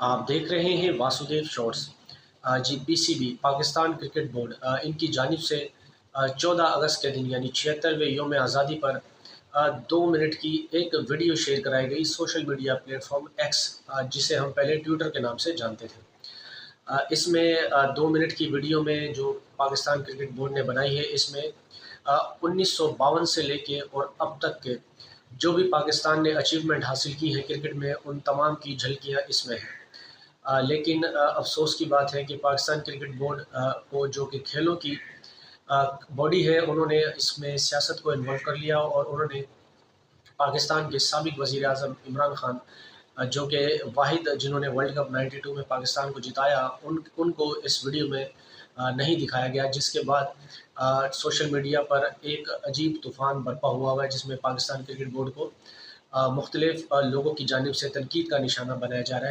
आप देख रहे हैं वासुदेव शॉर्ट्स। जी, पीसीबी पाकिस्तान क्रिकेट बोर्ड इनकी जानिब से 14 अगस्त के दिन यानी 76वें योम आज़ादी पर 2 मिनट की एक वीडियो शेयर कराई गई सोशल मीडिया प्लेटफॉर्म एक्स, जिसे हम पहले ट्विटर के नाम से जानते थे। इसमें 2 मिनट की वीडियो में जो पाकिस्तान क्रिकेट बोर्ड ने बनाई है, इसमें 1952 से लेके और अब तक के जो भी पाकिस्तान ने अचीवमेंट हासिल की है क्रिकेट में, उन तमाम की झलकियाँ इसमें हैं। लेकिन अफ़सोस की बात है कि पाकिस्तान क्रिकेट बोर्ड को जो कि खेलों की बॉडी है, उन्होंने इसमें सियासत को इन्वॉल्व कर लिया और उन्होंने पाकिस्तान के साबिक़ वज़ीर-ए-आज़म इमरान खान, जो कि वाहिद जिन्होंने वर्ल्ड कप 92 में पाकिस्तान को जिताया, उनको इस वीडियो में नहीं दिखाया गया, जिसके बाद सोशल मीडिया पर एक अजीब तूफ़ान बरपा हुआ है, जिसमें पाकिस्तान क्रिकेट बोर्ड को मुख्तलिफ़ लोगों की जानिब से तनकीद का निशाना बनाया जा रहा है।